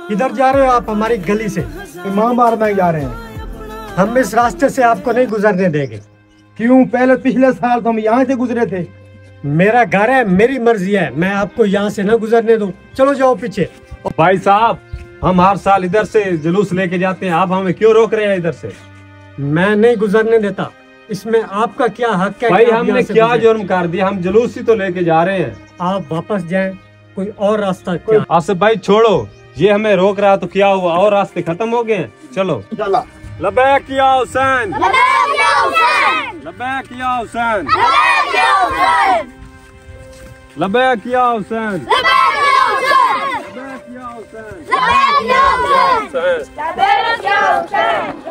किधर जा रहे हो आप? हमारी गली से इमामबाड़ में जा रहे हैं। हम इस रास्ते से आपको नहीं गुजरने देंगे। क्यों? पहले पिछले साल तो हम यहाँ से गुजरे थे। मेरा घर है, मेरी मर्जी है, मैं आपको यहाँ से न गुजरने दूं। चलो जाओ पीछे। भाई साहब, हम हर साल इधर से जुलूस लेके जाते हैं, आप हमें क्यों रोक रहे हैं इधर से? मैं नहीं गुजरने देता। इसमें आपका क्या हक है? भाई हमने क्या जुर्म कर दिया? हम जुलूस ही तो लेके जा रहे हैं। आप वापस जाएं, कोई और रास्ता क्या? आसिफ भाई छोड़ो, ये हमें रोक रहा तो क्या हुआ? और रास्ते खत्म हो गए हैं। चलो चला। लबैक या हुसैन, लबैक या हुसैन, लबैक या हुसैन,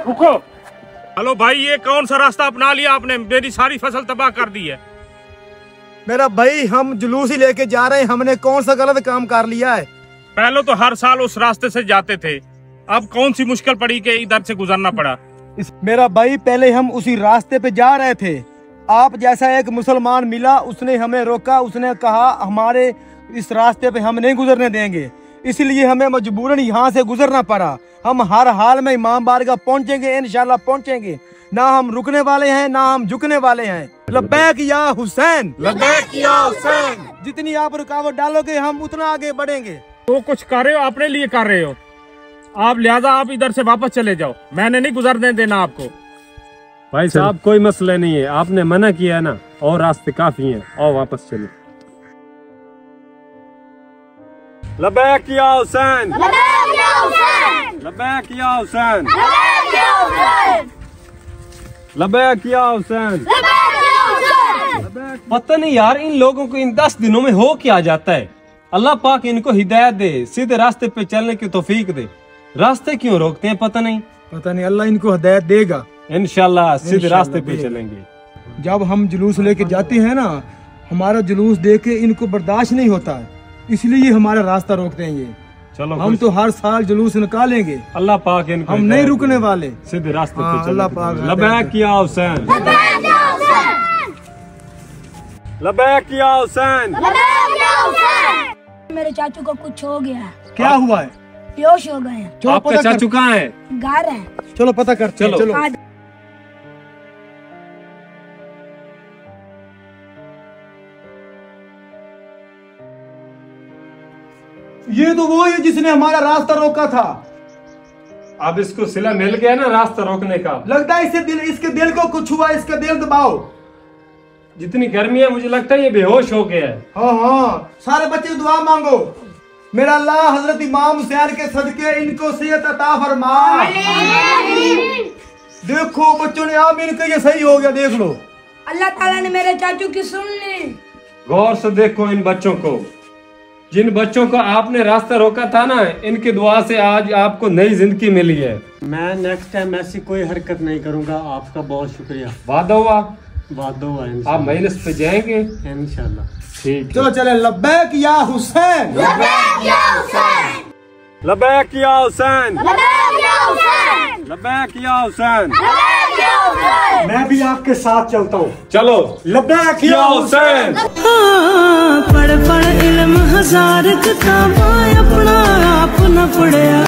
रुको। हेलो भाई, ये कौन सा रास्ता अपना लिया आपने? मेरी सारी फसल तबाह कर दी है। मेरा भाई, हम जुलूस ही लेके जा रहे हैं, हमने कौन सा गलत काम कर लिया है? पहले तो हर साल उस रास्ते से जाते थे, अब कौन सी मुश्किल पड़ी कि इधर से गुजरना पड़ा? मेरा भाई, पहले हम उसी रास्ते पे जा रहे थे। आप जैसा एक मुसलमान मिला, उसने हमें रोका, उसने कहा हमारे इस रास्ते पे हम नहीं गुजरने देंगे, इसलिए हमें मजबूरन यहाँ से गुजरना पड़ा। हम हर हाल में इमामबाड़ का पहुँचेंगे, इंशाल्लाह पहुँचेंगे। ना हम रुकने वाले हैं, ना हम झुकने वाले हैं। लब्बैक या हुसैन, लबैक या हुसैन। जितनी आप रुकावट डालोगे हम उतना आगे बढ़ेंगे। तो कुछ कर रहे हो, अपने लिए कर रहे हो आप, लिहाजा आप इधर से वापस चले जाओ, मैंने नहीं गुजरने देना आपको। भाई साहब, कोई मसला नहीं है, आपने मना किया है ना, और रास्ते काफी हैं, और वापस चलो। लबैक या हुसैन, लबैक या हुसैन, लबैक या हुसैन। पता नहीं यार, इन लोगों को इन 10 दिनों में हो क्या जाता है। अल्लाह पाक इनको हिदायत दे, सीधे रास्ते पे चलने की तौफीक दे। रास्ते क्यों रोकते हैं पता नहीं। अल्लाह इनको हिदायत देगा। इंशाल्लाह सीधे रास्ते पे चलेंगे। जब हम जुलूस लेके जाते हैं ना, हमारा जुलूस देख के इनको बर्दाश्त नहीं होता है, इसलिए हमारा रास्ता रोकते हैं ये। चलो, हम तो हर साल जुलूस निकालेंगे। अल्लाह पाक इनको हम नहीं रुकने वाले, सीधे रास्ते पे चलेंगे। अल्लाह पाक। लबैक या हुसैन, लबैक या हुसैन। मेरे चाचू को कुछ हो गया। क्या हुआ है? बेहोश हो गए हैं। चलो आपका चाचू कहाँ है? घर है। चलो पता करते हैं। चलो। ये तो वो है जिसने हमारा रास्ता रोका था। अब इसको सिला मिल गया ना रास्ता रोकने का। लगता है इसके दिल को कुछ हुआ, इसका दिल दबाओ। जितनी गर्मी है, मुझे लगता है ये बेहोश हो गया है। हाँ, सारे बच्चे दुआ मांगो। मेरा अल्लाह हजरत इमाम हुसैन के सदके इनको सेहत अता फरमा। देखो बच्चों ने आमीन कहा, ये सही हो गया। देख लो, अल्लाह ताला ने मेरे चाचू की सुन ली। गौर से देखो इन बच्चों को, जिन बच्चों को आपने रास्ता रोका था ना, इनकी दुआ से आज आपको नई जिंदगी मिली है। मैं नेक्स्ट टाइम ऐसी कोई हरकत नहीं करूंगा। आपका बहुत शुक्रिया। वादा हुआ? वादा हुआ। आप मेहनत पे जाएंगे इंशाल्लाह। ठीक। चलो चले। लब्बैक या हुसैन, लबैक या हुसैन, लबैक या हुसैन, लबैक या हुसैन, लबैक या हुसैन। लबैक या हुसैन। मैं भी आपके साथ चलता हूँ। चलो, लब्बैक या हुसैन। पढ़ पढ़ इल्म हजार किताबां, अपना आप न पढ़िया।